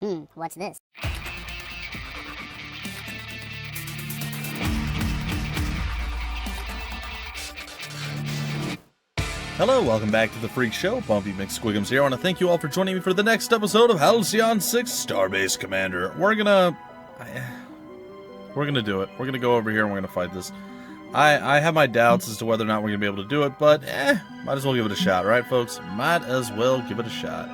What's this? Hello, welcome back to the Freak Show. Bumpy McSquigums here. I want to thank you all for joining me for the next episode of Halcyon 6 Starbase Commander. We're gonna do it. We're gonna go over here and we're gonna fight this. I have my doubts as to whether or not we're gonna be able to do it, but might as well give it a shot, right, folks? Might as well give it a shot.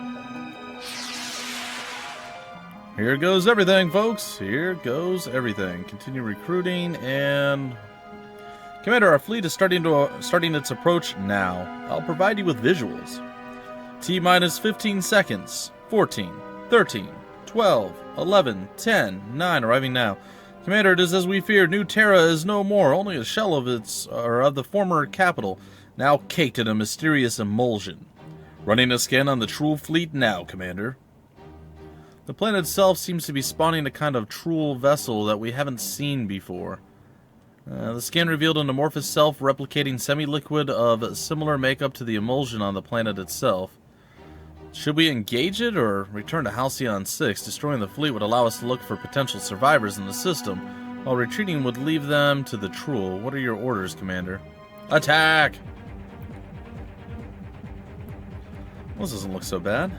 Here goes everything, folks. Here goes everything. Continue recruiting and... Commander, our fleet is starting its approach now. I'll provide you with visuals. T-minus 15 seconds. 14, 13, 12, 11, 10, 9, arriving now. Commander, it is as we feared. New Terra is no more, only a shell of the former capital, now caked in a mysterious emulsion. Running a scan on the Chruul fleet now, Commander. The planet itself seems to be spawning a kind of Chruul vessel that we haven't seen before. The scan revealed an amorphous self-replicating semi-liquid of similar makeup to the emulsion on the planet itself. Should we engage it or return to Halcyon 6? Destroying the fleet would allow us to look for potential survivors in the system, while retreating would leave them to the Chruul. What are your orders, Commander? Attack! Well, this doesn't look so bad.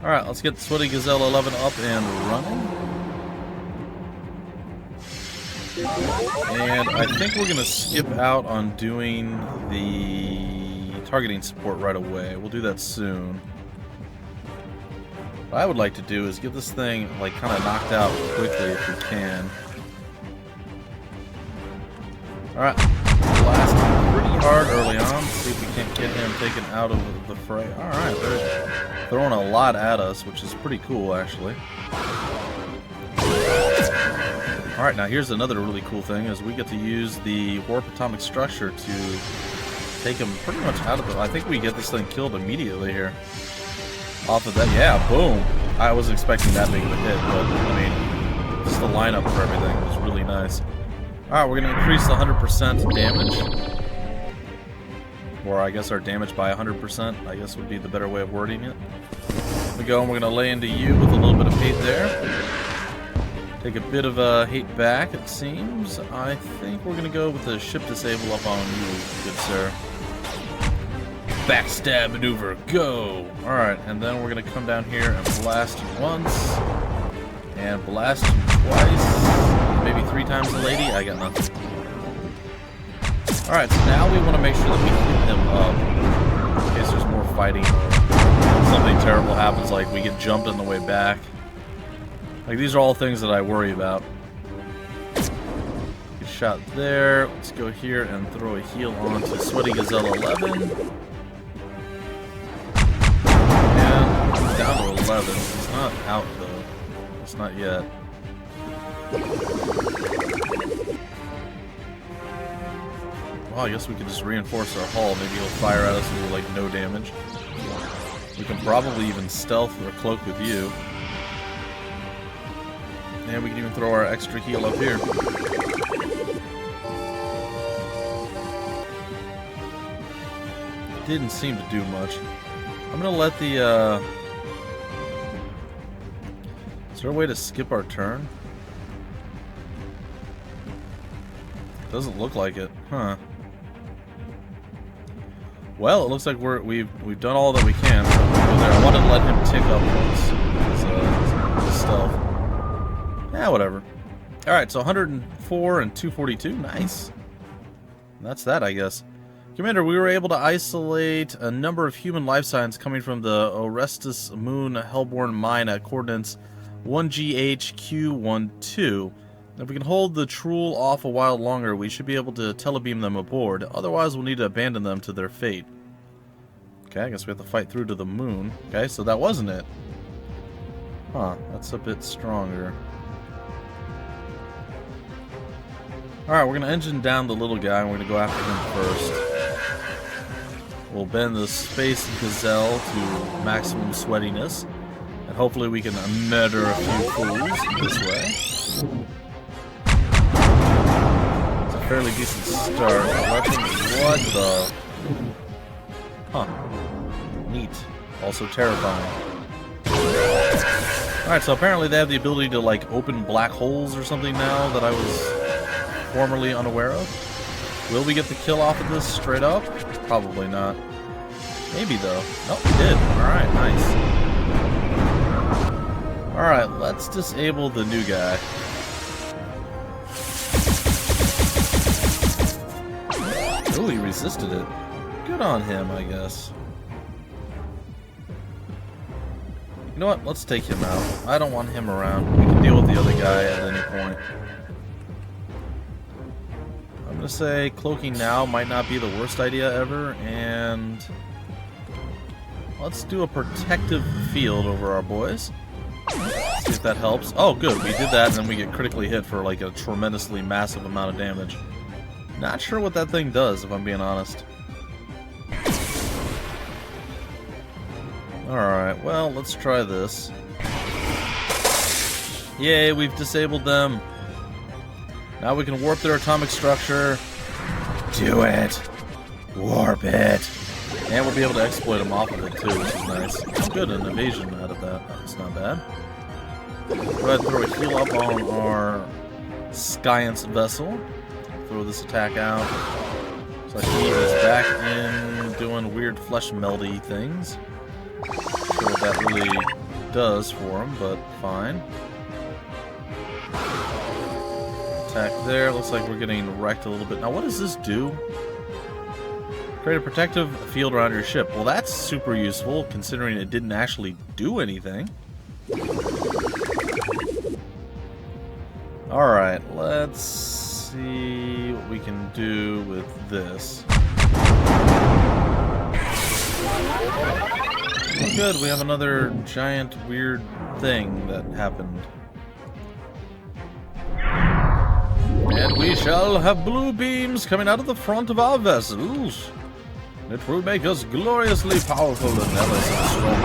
Alright, let's get Sweaty Gazelle 11 up and running. And I think we're going to skip out on doing the targeting support right away. We'll do that soon. What I would like to do is get this thing like kind of knocked out quickly if we can. Alright, blast him pretty hard early on. See if we can't get him taken out of the fray. Alright, they're throwing a lot at us, which is pretty cool actually. Alright, now here's another really cool thing, is we get to use the warp atomic structure to take him pretty much out of the... I think we get this thing killed immediately here. Off of that, yeah, boom! I wasn't expecting that big of a hit, but, I mean, just the lineup for everything was really nice. Alright, we're going to increase the 100% damage. Or I guess our damage by 100%, I guess would be the better way of wording it. Here we go, and we're going to lay into you with a little bit of hate there. Take a bit of hate back, it seems. I think we're going to go with the ship disable up on you, good sir. Backstab maneuver, go! Alright, and then we're going to come down here and blast you once. And blast you twice. Maybe 3 times the lady. I got nothing. Alright, so now we want to make sure that we hit him up. In case there's more fighting or something terrible happens, like we get jumped on the way back. Like, these are all things that I worry about. Good shot there. Let's go here and throw a heal on to Sweaty Gazelle 11. And he's down to 11. He's not out, though. It's not yet. Well, I guess we could just reinforce our hull. Maybe he'll fire at us and do, like, no damage. We can probably even stealth or cloak with you. And we can even throw our extra heal up here. Didn't seem to do much. I'm gonna let the, Is there a way to skip our turn? Doesn't look like it, huh? Well, it looks like we've done all that we can. So we'll go there. I wanted to let him tick up his stealth. Yeah, whatever. Alright, so 104 and 242. Nice. That's that, I guess. Commander, we were able to isolate a number of human life signs coming from the Orestes Moon Hellborn Mine at coordinates 1GHQ12. If we can hold the Chruul off a while longer, we should be able to telebeam them aboard. Otherwise, we'll need to abandon them to their fate. Okay, I guess we have to fight through to the moon. Okay, so that wasn't it. Huh, that's a bit stronger. Alright, we're going to engine down the little guy, and we're going to go after him first. We'll bend the Space Gazelle to maximum sweatiness, and hopefully we can murder a few fools this way. It's a fairly decent start. What the... Huh. Neat. Also terrifying. Alright, so apparently they have the ability to, like, open black holes or something now that I was formerly unaware of. Will we get the kill off of this straight up? Probably not. Maybe, though. Nope, we did. Alright, nice. Alright, let's disable the new guy. Ooh, he resisted it. Good on him, I guess. You know what? Let's take him out. I don't want him around. We can deal with the other guy at any point. I'm gonna say cloaking now might not be the worst idea ever, and let's do a protective field over our boys. See if that helps. Oh, good. We did that, and then we get critically hit for like a tremendously massive amount of damage. Not sure what that thing does, if I'm being honest. Alright, well, let's try this. Yay, we've disabled them. Now we can warp their atomic structure. Do it! Warp it! And we'll be able to exploit them off of it too, which is nice. Oh, good, an evasion out of that. That's not bad. Go ahead and throw a heal up on our Science vessel. Throw this attack out. So he is back in doing weird flesh melty things. Not sure what that really does for him, but fine. Attack there. Looks like we're getting wrecked a little bit. Now, what does this do? Create a protective field around your ship. Well, that's super useful, considering it didn't actually do anything. Alright, let's see what we can do with this. Oh, good, we have another giant weird thing that happened. And we shall have blue beams coming out of the front of our vessels. It will make us gloriously powerful and ever so strong.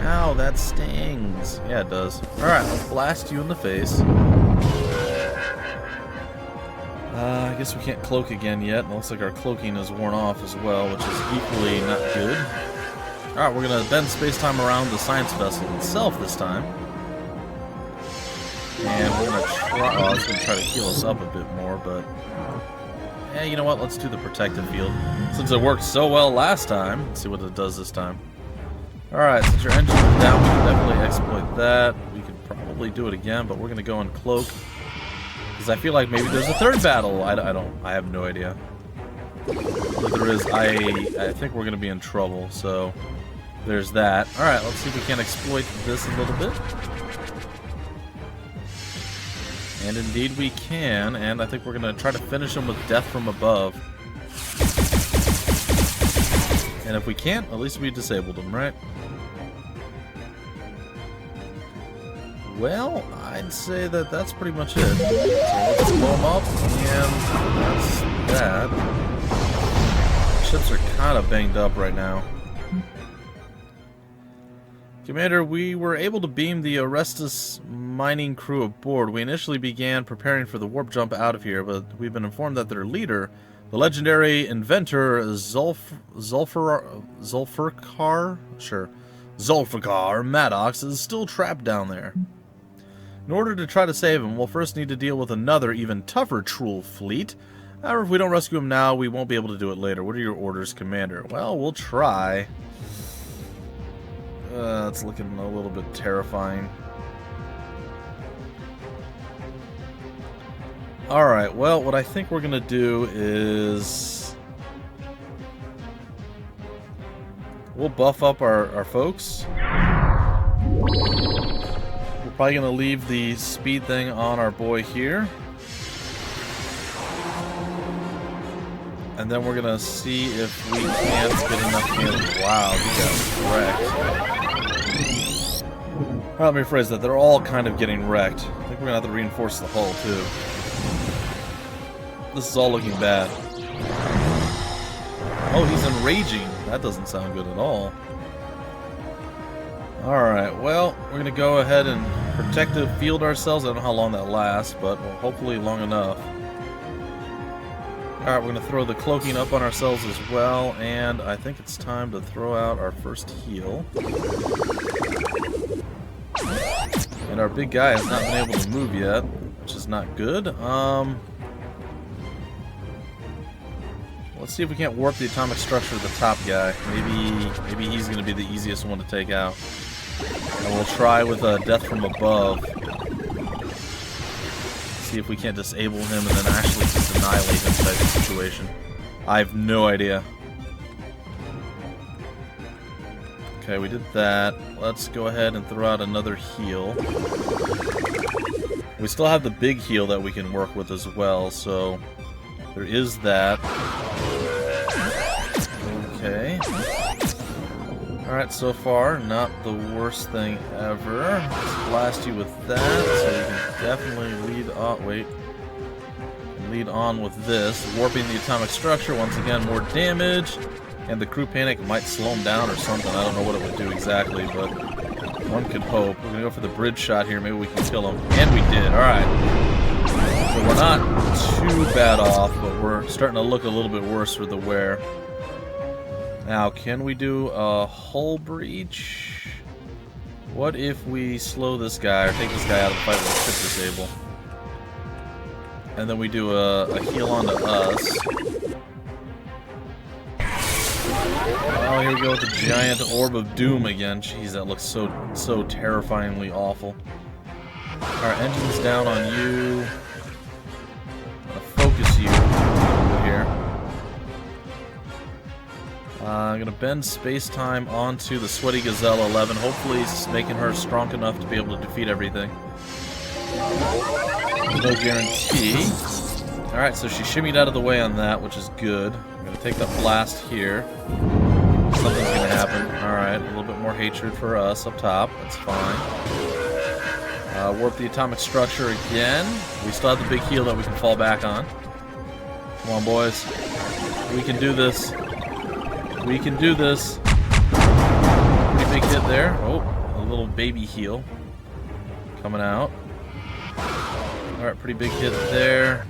Ow, that stings. Yeah, it does. Alright, let's blast you in the face. I guess we can't cloak again yet. It looks like our cloaking is worn off as well, which is equally not good. Alright, we're going to bend space-time around the science vessel itself this time. And we're going to try... Oh, it's going to try to heal us up a bit more, but... Yeah, you know what? Let's do the protective field. Since it worked so well last time, let's see what it does this time. Alright, since your engine is down, we can definitely exploit that. We could probably do it again, but we're going to go and cloak. Because I feel like maybe there's a third battle. I have no idea. If there is, I think we're going to be in trouble, so there's that. Alright, let's see if we can exploit this a little bit. And indeed we can, and I think we're going to try to finish him with death from above. And if we can't, at least we disabled him, right? Well, I'd say that that's pretty much it. So let's blow him up, and that's that. Ships are kind of banged up right now. Commander, we were able to beam the Orestes mining crew aboard. We initially began preparing for the warp jump out of here, but we've been informed that their leader, the legendary inventor Zulfikar Maddox, is still trapped down there. In order to try to save him, we'll first need to deal with another, even tougher Chruul fleet. However, if we don't rescue him now, we won't be able to do it later. What are your orders, Commander? Well, we'll try. It's looking a little bit terrifying. Alright, well, what I think we're going to do is... we'll buff up our folks. We're probably going to leave the speed thing on our boy here. And then we're going to see if we can't get enough damage. Wow, he got wrecked. Well, let me rephrase that. They're all kind of getting wrecked. I think we're going to have to reinforce the hull, too. This is all looking bad. Oh, he's enraging. That doesn't sound good at all. Alright, well, we're going to go ahead and protective field ourselves. I don't know how long that lasts, but well, hopefully long enough. Alright, we're going to throw the cloaking up on ourselves as well, and I think it's time to throw out our first heal. And our big guy has not been able to move yet, which is not good. Let's see if we can't warp the atomic structure of the top guy. Maybe he's going to be the easiest one to take out. And we'll try with Death from Above. See if we can't disable him and then actually just annihilate him type of situation. I have no idea. Okay, we did that. Let's go ahead and throw out another heal. We still have the big heal that we can work with as well, so there is that. Okay. Alright, so far, not the worst thing ever. Let's blast you with that, so you can definitely lead on with this. Warping the atomic structure, once again, more damage. And the crew panic might slow him down or something. I don't know what it would do exactly, but one could hope. We're going to go for the bridge shot here. Maybe we can kill him. And we did. Alright. So we're not too bad off, but we're starting to look a little bit worse for the wear. Now, can we do a hull breach? What if we slow this guy or take this guy out of the fight with a ship disable? And then we do a heal onto us. Oh, here we go with the giant orb of doom again. Jeez, that looks so terrifyingly awful. Our engine's down on you. I'm gonna focus you here. I'm going to bend space-time onto the Sweaty Gazelle 11. Hopefully it's making her strong enough to be able to defeat everything. No guarantee. Alright, so she shimmied out of the way on that, which is good. I'm going to take that blast here. Something's going to happen. Alright, a little bit more hatred for us up top. That's fine. Warp the atomic structure again. We still have the big heal that we can fall back on. Come on, boys. We can do this. We can do this. Pretty big hit there. Oh, a little baby heal coming out. Alright, pretty big hit there.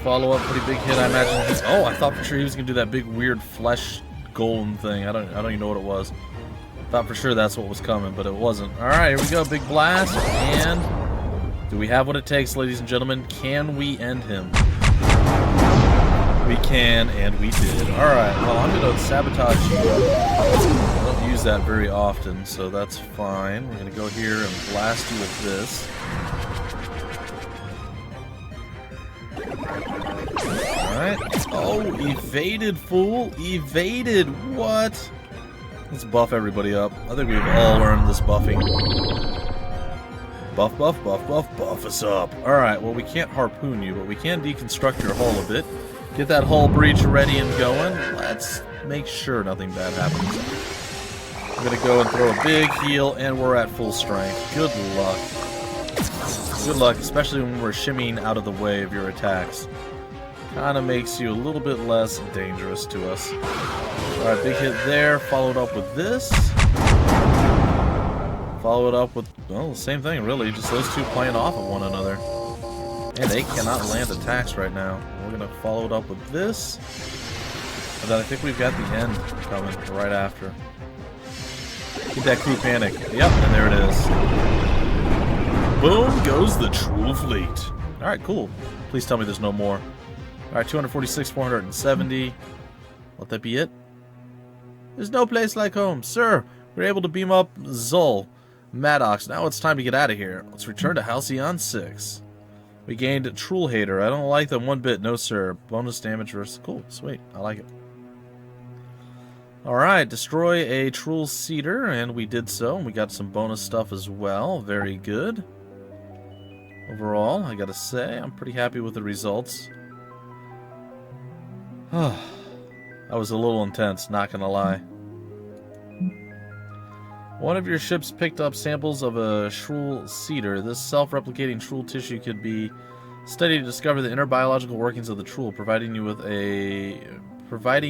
Follow up, pretty big hit. I imagine. Oh, I thought for sure he was gonna do that big weird flesh golem thing. I don't even know what it was. Thought for sure that's what was coming, but it wasn't. Alright, here we go. Big blast. And do we have what it takes, ladies and gentlemen? Can we end him? We can, and we did. Alright, well, I'm going to sabotage you. I don't use that very often, so that's fine. We're going to go here and blast you with this. Alright. Oh, evaded, fool. Evaded. What? Let's buff everybody up. I think we've all earned this buffing. Buff, buff, buff, buff, buff us up. Alright, well, we can't harpoon you, but we can deconstruct your hull a bit. Get that hull breach ready and going. Let's make sure nothing bad happens. I'm going to go and throw a big heal, and we're at full strength. Good luck. Good luck, especially when we're shimmying out of the way of your attacks. Kind of makes you a little bit less dangerous to us. Alright, big hit there, followed up with this. Follow it up with, well, the same thing, really. Just those two playing off of one another. And they cannot land attacks right now. We're going to follow it up with this. And then I think we've got the end coming right after. Get that crew panic. Yep, and there it is. Boom goes the Chruul fleet. Alright, cool. Please tell me there's no more. Alright, 246, 470. Let that be it. There's no place like home. Sir, we're able to beam up Zul. Maddox, now it's time to get out of here. Let's return to Halcyon 6. We gained Chruul Hater. I don't like them one bit. No, sir. Bonus damage versus... Cool. Sweet. I like it. Alright. Destroy a Chruul Seeder, and we did so. We got some bonus stuff as well. Very good. Overall, I gotta say, I'm pretty happy with the results. That was a little intense, not gonna lie. One of your ships picked up samples of a Chruul Seeder. This self-replicating Chruul tissue could be studied to discover the inner biological workings of the Chruul, providing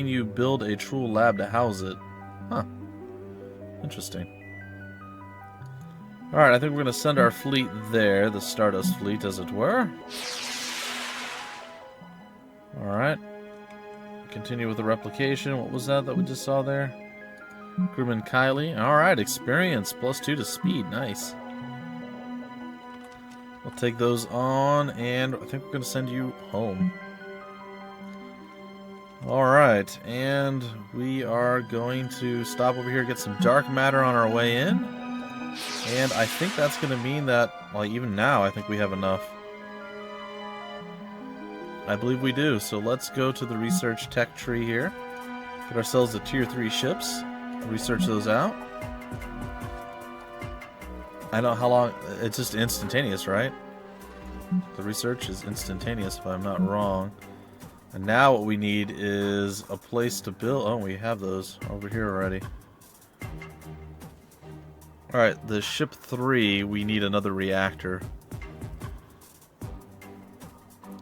you build a Chruul lab to house it. Huh. Interesting. Alright, I think we're going to send our fleet there, the Stardust fleet, as it were. Alright. Continue with the replication. What was that we just saw there? Crewman Kylie. Alright, experience. +2 to speed. Nice. We'll take those on, and I think we're going to send you home. Alright, and we are going to stop over here, get some dark matter on our way in. And I think that's going to mean that, well, even now, I think we have enough. I believe we do, so let's go to the research tech tree here. Get ourselves the tier 3 ships. Research those out. I don't know how long... It's just instantaneous, right? The research is instantaneous, if I'm not wrong. And now what we need is a place to build... Oh, we have those over here already. Alright, the ship 3, we need another reactor.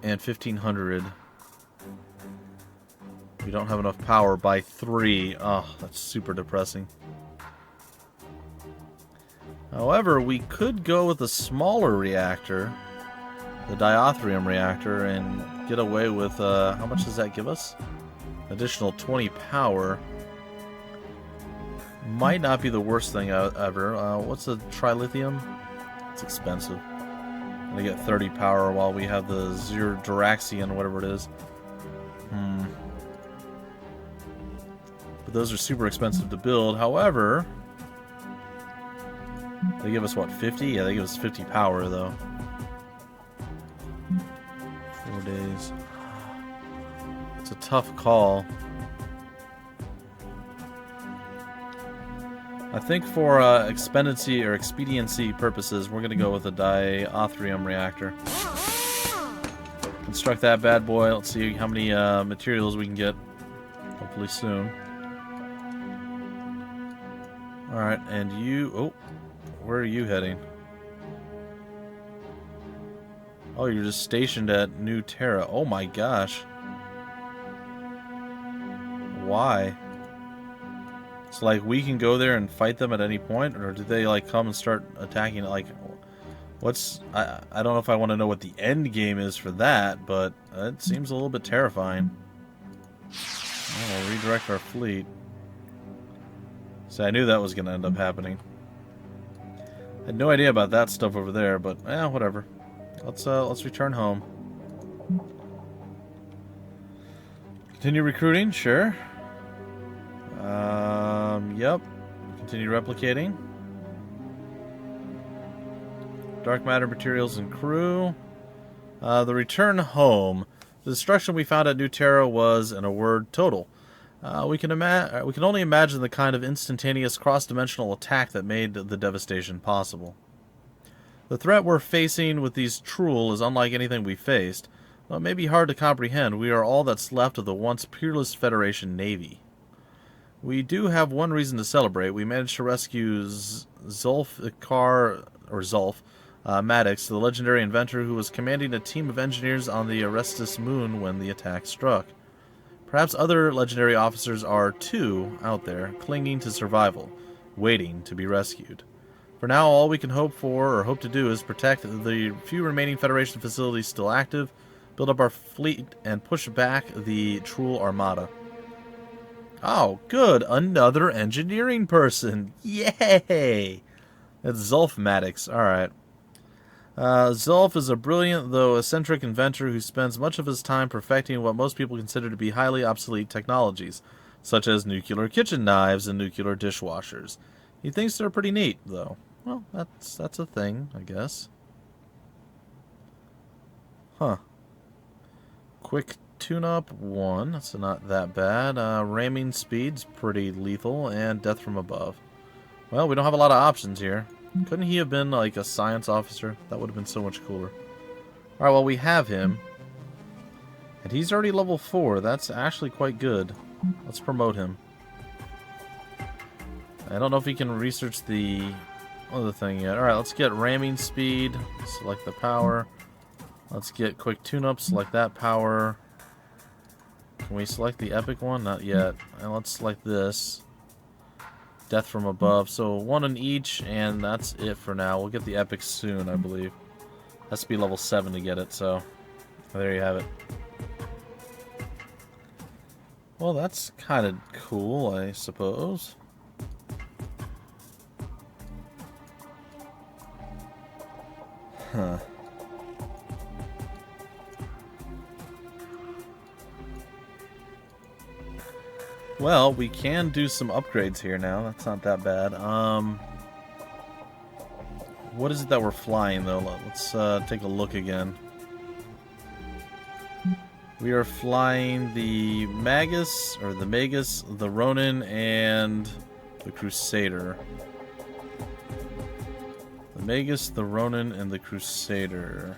And 1,500. We don't have enough power by 3. Oh, that's super depressing. However, we could go with a smaller reactor, the diatherium reactor, and get away with, how much does that give us? Additional 20 power. Might not be the worst thing ever. What's the trilithium? It's expensive. I'm gonna get 30 power while we have the Duraxian, whatever it is. But those are super expensive to build. However, they give us, what, 50? Yeah, they give us 50 power, though. 4 days. It's a tough call. I think for expediency purposes, we're going to go with a diatherium reactor. Construct that bad boy. Let's see how many materials we can get. Hopefully soon. Alright, and you... Oh, where are you heading? Oh, you're just stationed at New Terra. Oh my gosh. Why? So, like, we can go there and fight them at any point? Or do they, like, come and start attacking it? Like, what's... I don't know if I want to know what the end game is for that, but it seems a little bit terrifying. Oh, we'll redirect our fleet. So I knew that was going to end up happening. I had no idea about that stuff over there, but, whatever. Let's return home. Continue recruiting? Sure. Yep. Continue replicating. Dark matter materials and crew. The return home. The destruction we found at New Terra was, in a word, total. We can only imagine the kind of instantaneous cross-dimensional attack that made the devastation possible. The threat we're facing with these Chruul is unlike anything we faced. Though it may be hard to comprehend, we are all that's left of the once peerless Federation Navy. We do have one reason to celebrate. We managed to rescue Zulf Maddox, the legendary inventor who was commanding a team of engineers on the Arestus moon when the attack struck. Perhaps other legendary officers are, too, out there, clinging to survival, waiting to be rescued. For now, all we can hope to do is protect the few remaining Federation facilities still active, build up our fleet, and push back the Chruul Armada. Oh, good! Another engineering person! Yay! It's Zulf Maddox. Alright. Zulf is a brilliant, though eccentric inventor who spends much of his time perfecting what most people consider to be highly obsolete technologies, such as nuclear kitchen knives and nuclear dishwashers. He thinks they're pretty neat, though. Well, that's a thing, I guess. Huh. Quick tune-up 1. That's not that bad. Ramming speed's pretty lethal, and death from above. Well, we don't have a lot of options here. Couldn't he have been, like, a science officer? That would have been so much cooler. Alright, well, we have him. And he's already level 4. That's actually quite good. Let's promote him. I don't know if he can research the other thing yet. Alright, let's get ramming speed. Select the power. Let's get quick tune-up. Select that power. Can we select the epic one? Not yet. And let's select this. Death from above. So one in each, and that's it for now. We'll get the epic soon, I believe. Has to be level 7 to get it, so there you have it. Well, that's kind of cool, I suppose. Huh. Well, we can do some upgrades here now. That's not that bad. What is it that we're flying, though? Let's take a look again. We are flying the Magus, or the Magus, the Ronin, and the Crusader. The Magus, the Ronin, and the Crusader.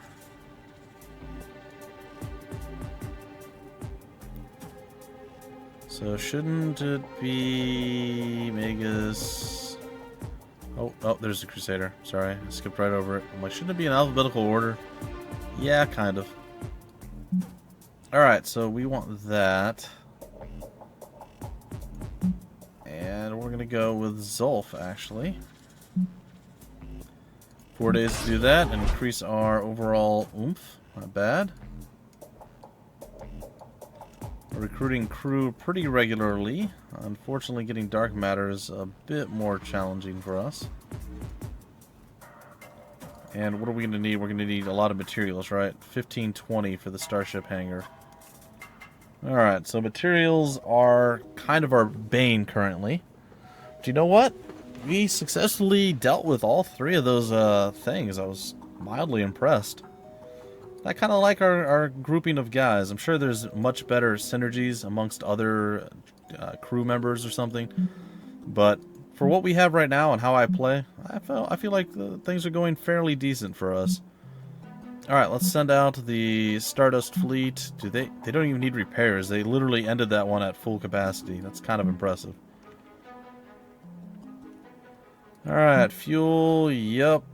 So shouldn't it be Magus? Oh, there's the Crusader. Sorry, I skipped right over it. I'm like, shouldn't it be in alphabetical order? Yeah, kind of. Alright, so we want that. And we're going to go with Zulf, actually. 4 days to do that and increase our overall oomph. Not bad. We're recruiting crew pretty regularly. Unfortunately, getting dark matter is a bit more challenging for us. And what are we going to need? We're going to need a lot of materials, right? 1520 for the Starship hangar. Alright, so materials are kind of our bane currently. But you know what? We successfully dealt with all three of those things. I was mildly impressed. I kind of like our grouping of guys. I'm sure there's much better synergies amongst other crew members or something. But for what we have right now and how I play, I feel like things are going fairly decent for us. Alright, let's send out the Stardust fleet. They don't even need repairs. They literally ended that one at full capacity. That's kind of impressive. Alright, fuel, yep.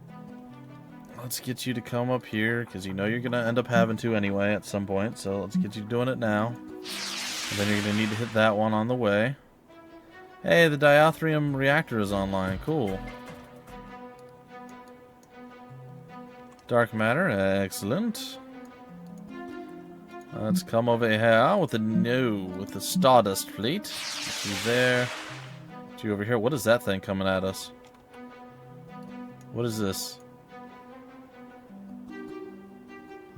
Let's get you to come up here, because you know you're going to end up having to anyway at some point. So let's get you doing it now. And then you're going to need to hit that one on the way. Hey, the Diothrium reactor is online. Cool. Dark matter, excellent. Let's come over here with the Stardust fleet. She's there. You over here. What is that thing coming at us? What is this?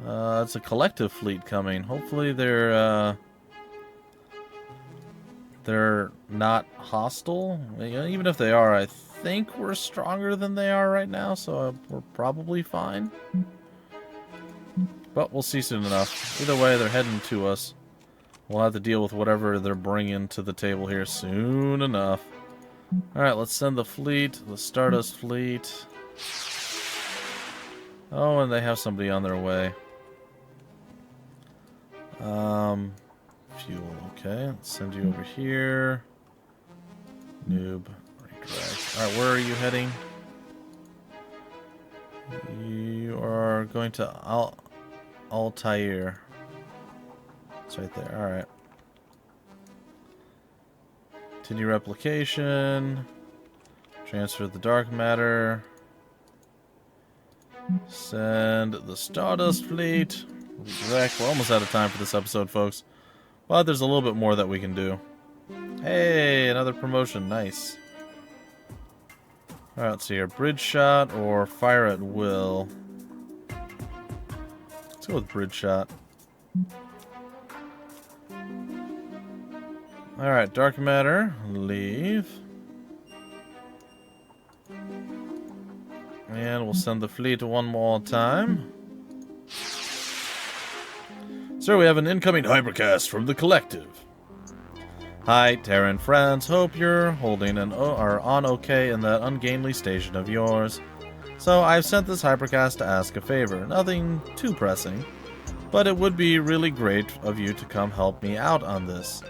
It's a collective fleet coming. Hopefully they're not hostile. Even if they are, I think we're stronger than they are right now, so we're probably fine. But we'll see soon enough. Either way, they're heading to us. We'll have to deal with whatever they're bringing to the table here soon enough. Alright, let's send the fleet, the Stardust fleet. Oh, and they have somebody on their way. Fuel, okay. Let's send you over here. Noob. Redirect. Alright, where are you heading? You are going to Altair. It's right there. Alright. Continue replication. Transfer the dark matter. Send the Stardust fleet. Redirect. We're almost out of time for this episode, folks. But there's a little bit more that we can do. Hey, another promotion. Nice. Alright, let's see here. Bridge shot or fire at will. Let's go with bridge shot. Alright, dark matter. Leave. And we'll send the fleet one more time. Sir, we have an incoming hypercast from the Collective. Hi, Terra and friends. Hope you're holding and are on okay in that ungainly station of yours. So I've sent this hypercast to ask a favor. Nothing too pressing, but it would be really great of you to come help me out on this.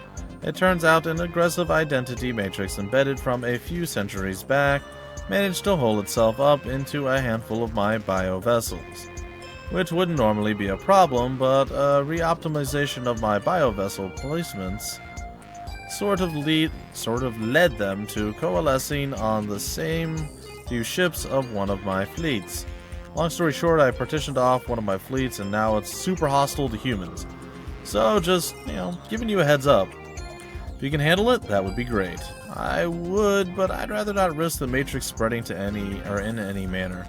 It turns out an aggressive identity matrix embedded from a few centuries back managed to hole itself up into a handful of my biovessels. Which wouldn't normally be a problem, but re-optimization of my biovessel placements sort of led them to coalescing on the same few ships of one of my fleets. Long story short, I partitioned off one of my fleets and now it's super hostile to humans. So just, giving you a heads up. If you can handle it, that would be great. I would, but I'd rather not risk the matrix spreading to any, or in any manner.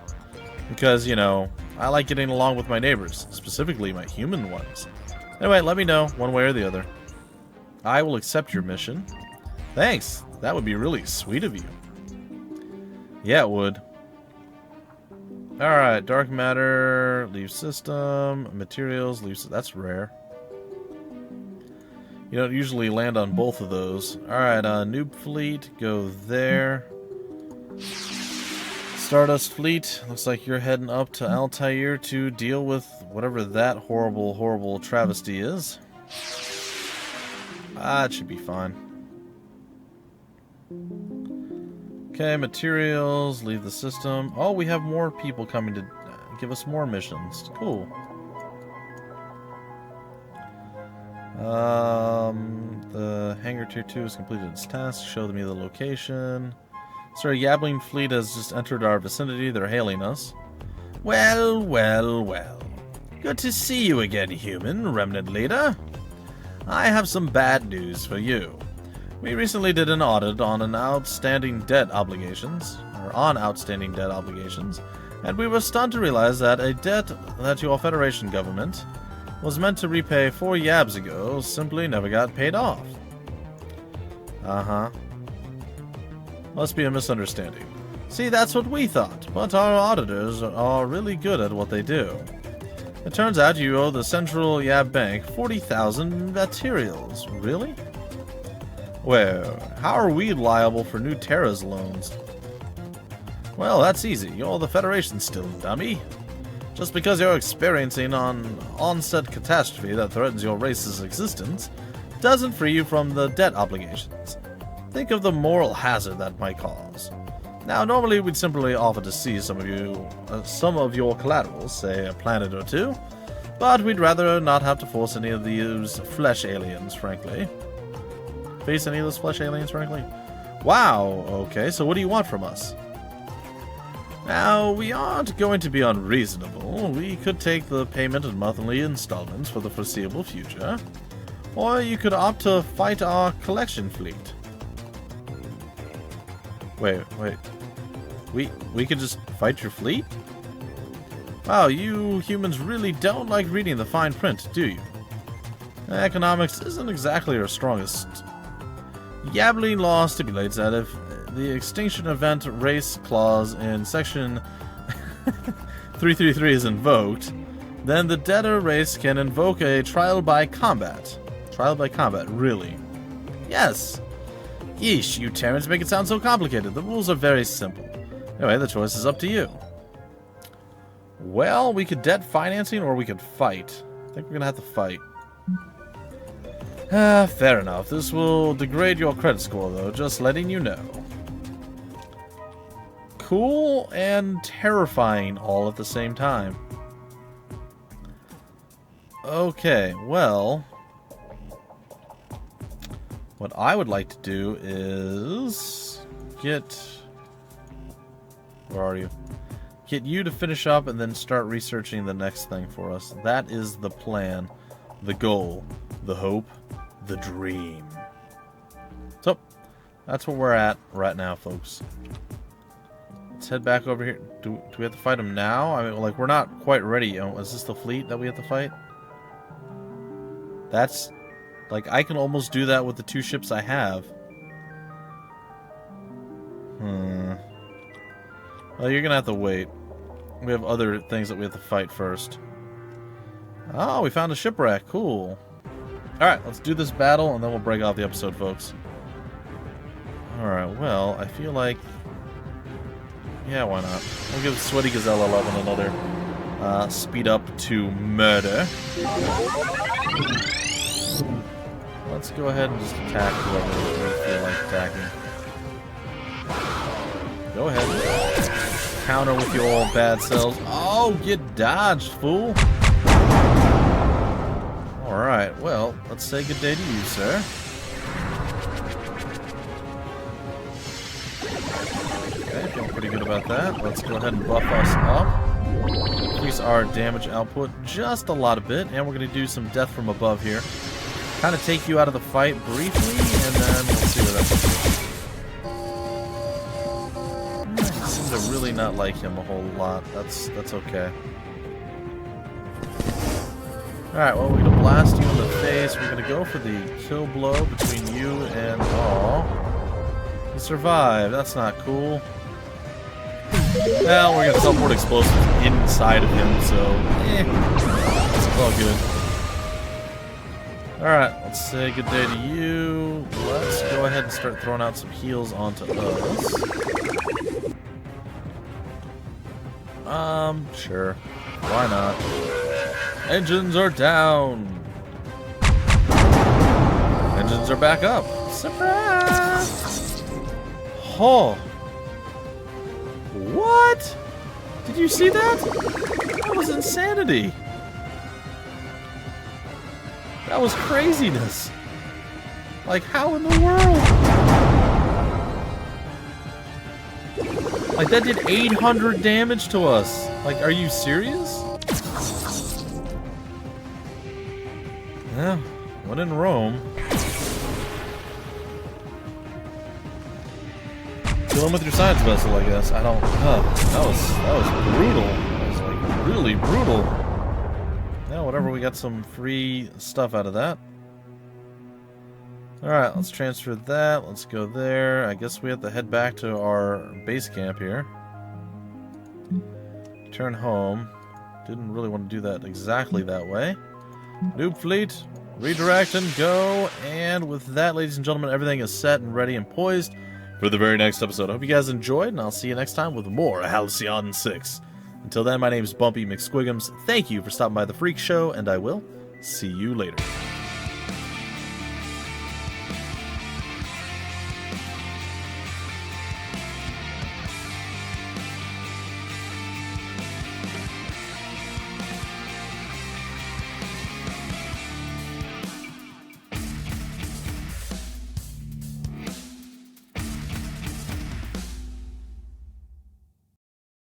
Because, you know, I like getting along with my neighbors, specifically my human ones. Anyway, let me know, one way or the other. I will accept your mission. Thanks, that would be really sweet of you. Yeah, it would. Alright, dark matter, leave system, materials, leave system. That's rare. You don't usually land on both of those. Alright, noob fleet, go there. Stardust fleet, looks like you're heading up to Altair to deal with whatever that horrible, horrible travesty is. Ah, it should be fine. Okay, materials, leave the system. Oh, we have more people coming to give us more missions. Cool. The hangar tier 2 has completed its task. Show me the location. Sir, Yabbling fleet has just entered our vicinity. They're hailing us. Well, well, well. Good to see you again, human, remnant leader. I have some bad news for you. We recently did an audit on outstanding debt obligations, and we were stunned to realize that a debt that your Federation government was meant to repay 4 yabs ago simply never got paid off. Uh-huh. Must be a misunderstanding. See, that's what we thought, but our auditors are really good at what they do. It turns out you owe the Central Yab Bank 40,000 materials. Really? Well, how are we liable for new Terra's loans? Well, that's easy. You're the Federation still, dummy. Just because you're experiencing an onset catastrophe that threatens your race's existence doesn't free you from the debt obligations. Think of the moral hazard that might cause. Now, normally we'd simply offer to seize some of your collateral, say a planet or two, but we'd rather not have to force any of these flesh aliens, frankly. Face any of those flesh aliens, frankly? Wow, okay, so what do you want from us? Now, we aren't going to be unreasonable. We could take the payment in monthly installments for the foreseeable future, or you could opt to fight our collection fleet. Wait. We could just fight your fleet? Wow, you humans really don't like reading the fine print, do you? Economics isn't exactly our strongest. Yabbling law stipulates that if the extinction event race clause in section 333 is invoked, then the debtor race can invoke a trial by combat. Trial by combat, really? Yes. Yeesh, you Terrans make it sound so complicated. The rules are very simple. Anyway, the choice is up to you. Well, we could debt financing or we could fight. I think we're gonna have to fight. Fair enough. This will degrade your credit score, though, just letting you know. Cool and terrifying all at the same time. Okay, well, what I would like to do is get... Where are you? Get you to finish up and then start researching the next thing for us. That is the plan, the goal, the hope, the dream. So, that's where we're at right now, folks. Let's head back over here. Do we have to fight them now? I mean, like, we're not quite ready. Is this the fleet that we have to fight? That's... Like, I can almost do that with the 2 ships I have. Well, you're gonna have to wait. We have other things that we have to fight first. Oh, we found a shipwreck. Cool. Alright, let's do this battle, and then we'll break off the episode, folks. Alright, well, I feel like... Yeah, why not? We'll give Sweaty Gazelle 11 another speed up to murder. Let's go ahead and just attack whoever we feel like attacking. Go ahead. Counter with your bad selves. Oh, you dodged, fool. Alright, well, let's say good day to you, sir. Okay, feeling pretty good about that. Let's go ahead and buff us up. Increase our damage output just a lot a bit. And we're going to do some death from above here. Kind of take you out of the fight briefly, and then I seem to really not like him a whole lot. That's okay. Alright, well, we're gonna blast you in the face. We're gonna go for the kill blow between you and... Aw. You survived. That's not cool. Well, we're gonna teleport explosives inside of him, so... It's all good. Alright, let's say good day to you. Let's go ahead and start throwing out some heals onto us. Sure. Why not? Engines are down. Engines are back up. Surprise! Oh. What? Did you see that? That was insanity. That was craziness. Like, how in the world? Like, that did 800 damage to us. Like, are you serious? Yeah, when in Rome. Kill him with your science vessel, I guess. I don't... that was brutal. That was, like, really brutal. Yeah, whatever, we got some free stuff out of that. Alright, let's transfer that. Let's go there. I guess we have to head back to our base camp here. Turn home. Didn't really want to do that exactly that way. Noob fleet, redirect and go. And with that, ladies and gentlemen, everything is set and ready and poised for the very next episode. I hope you guys enjoyed, and I'll see you next time with more Halcyon 6. Until then, my name is Bumpy McSquigums. Thank you for stopping by the Freak Show, and I will see you later.